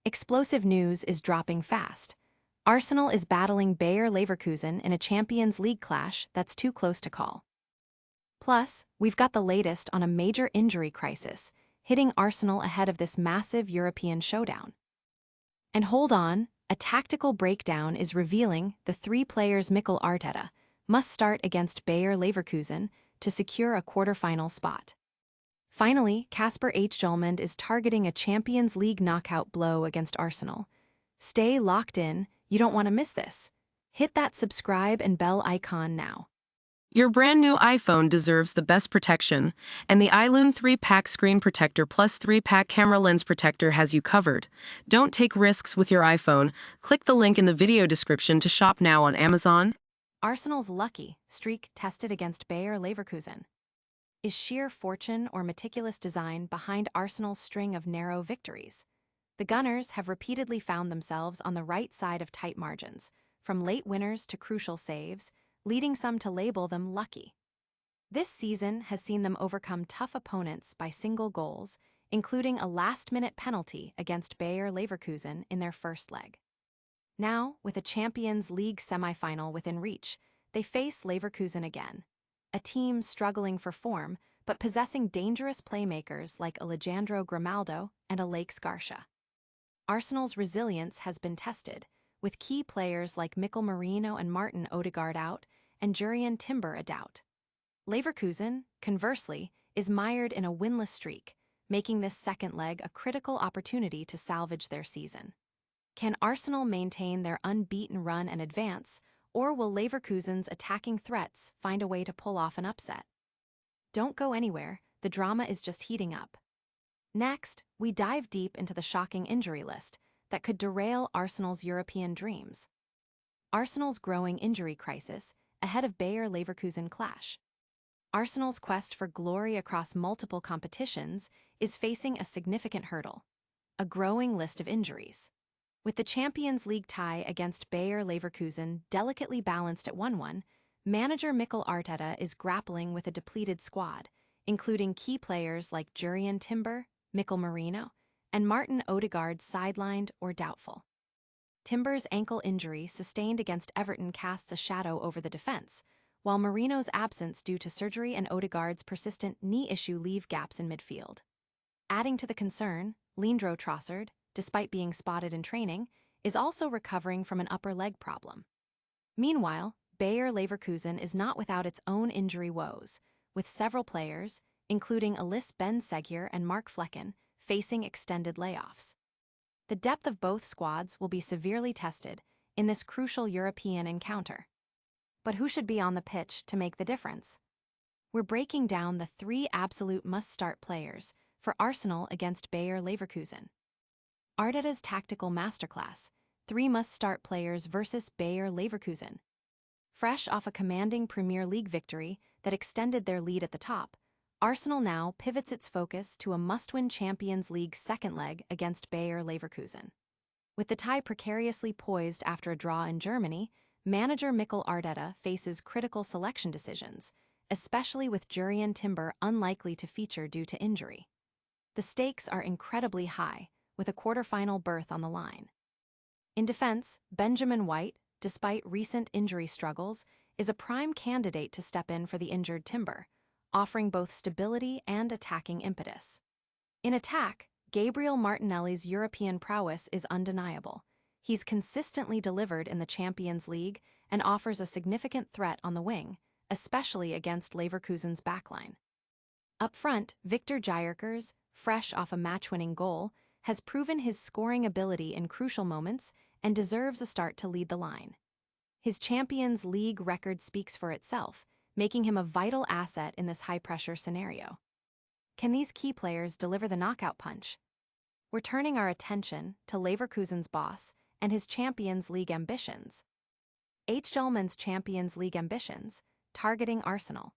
Explosive news is dropping fast. Arsenal is battling Bayer Leverkusen in a Champions League clash that's too close to call. Plus, we've got the latest on a major injury crisis, hitting Arsenal ahead of this massive European showdown. And hold on, a tactical breakdown is revealing the three players Mikel Arteta must start against Bayer Leverkusen to secure a quarterfinal spot. Finally, Kasper Hjulmand is targeting a Champions League knockout blow against Arsenal. Stay locked in, you don't want to miss this. Hit that subscribe and bell icon now. Your brand new iPhone deserves the best protection, and the iLune 3-pack screen protector plus 3-pack camera lens protector has you covered. Don't take risks with your iPhone. Click the link in the video description to shop now on Amazon. Arsenal's lucky streak tested against Bayer Leverkusen. Is sheer fortune or meticulous design behind Arsenal's string of narrow victories? The Gunners have repeatedly found themselves on the right side of tight margins, from late winners to crucial saves, leading some to label them lucky. This season has seen them overcome tough opponents by single goals, including a last-minute penalty against Bayer Leverkusen in their first leg. Now, with a Champions League semi-final within reach, they face Leverkusen again, a team struggling for form but possessing dangerous playmakers like Alejandro Grimaldo and Alex Garcia. Arsenal's resilience has been tested, with key players like Merino and Martin Odegaard out and Jurrien Timber a doubt. Leverkusen, conversely, is mired in a winless streak, making this second leg a critical opportunity to salvage their season. Can Arsenal maintain their unbeaten run and advance, or will Leverkusen's attacking threats find a way to pull off an upset? Don't go anywhere, the drama is just heating up. Next, we dive deep into the shocking injury list that could derail Arsenal's European dreams. Arsenal's growing injury crisis ahead of Bayer Leverkusen clash. Arsenal's quest for glory across multiple competitions is facing a significant hurdle: a growing list of injuries. With the Champions League tie against Bayer Leverkusen delicately balanced at 1-1, manager Mikel Arteta is grappling with a depleted squad, including key players like Jurrien Timber, Merino, and Martin Odegaard sidelined or doubtful. Timber's ankle injury sustained against Everton casts a shadow over the defense, while Merino's absence due to surgery and Odegaard's persistent knee issue leave gaps in midfield. Adding to the concern, Leandro Trossard, despite being spotted in training, is also recovering from an upper leg problem. Meanwhile, Bayer Leverkusen is not without its own injury woes, with several players, including Alice Ben-Seguir and Mark Flecken, facing extended layoffs. The depth of both squads will be severely tested in this crucial European encounter. But who should be on the pitch to make the difference? We're breaking down the three absolute must-start players for Arsenal against Bayer Leverkusen. Arteta's tactical masterclass: 3 must-start players versus Bayer Leverkusen. Fresh off a commanding Premier League victory that extended their lead at the top, Arsenal now pivots its focus to a must-win Champions League second leg against Bayer Leverkusen. With the tie precariously poised after a draw in Germany, manager Mikel Arteta faces critical selection decisions, especially with Jurrien Timber unlikely to feature due to injury. The stakes are incredibly high, with a quarterfinal berth on the line. In defense, Benjamin White, despite recent injury struggles, is a prime candidate to step in for the injured Timber, offering both stability and attacking impetus. In attack, Gabriel Martinelli's European prowess is undeniable. He's consistently delivered in the Champions League and offers a significant threat on the wing, especially against Leverkusen's backline. Up front, Victor Gyökeres, fresh off a match-winning goal, has proven his scoring ability in crucial moments and deserves a start to lead the line. His Champions League record speaks for itself, making him a vital asset in this high-pressure scenario. Can these key players deliver the knockout punch? We're turning our attention to Leverkusen's boss and his Champions League ambitions. Hjulmand's Champions League ambitions, targeting Arsenal.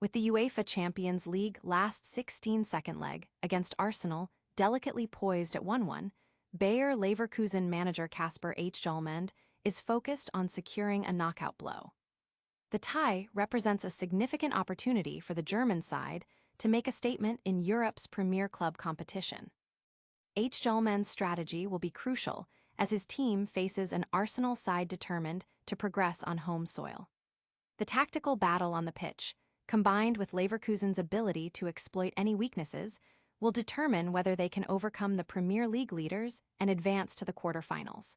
With the UEFA Champions League last 16 second leg against Arsenal delicately poised at 1-1, Bayer Leverkusen manager Kasper Hjulmand is focused on securing a knockout blow. The tie represents a significant opportunity for the German side to make a statement in Europe's premier club competition. H. Hjulmand's strategy will be crucial as his team faces an Arsenal side determined to progress on home soil. The tactical battle on the pitch, combined with Leverkusen's ability to exploit any weaknesses, will determine whether they can overcome the Premier League leaders and advance to the quarterfinals.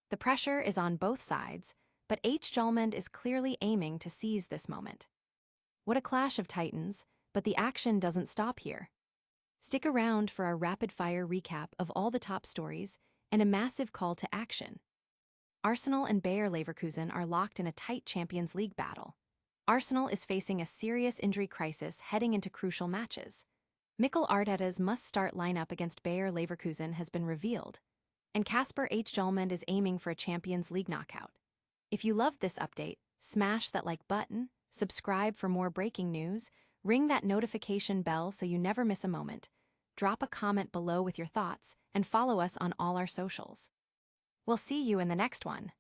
The pressure is on both sides, but H. Hjulmand is clearly aiming to seize this moment. What a clash of titans, but the action doesn't stop here. Stick around for our rapid-fire recap of all the top stories and a massive call to action. Arsenal and Bayer Leverkusen are locked in a tight Champions League battle. Arsenal is facing a serious injury crisis heading into crucial matches. Mikel Arteta's must-start lineup against Bayer Leverkusen has been revealed, and Kasper Hjulmand is aiming for a Champions League knockout. If you loved this update, smash that like button, subscribe for more breaking news, ring that notification bell so you never miss a moment, drop a comment below with your thoughts, and follow us on all our socials. We'll see you in the next one.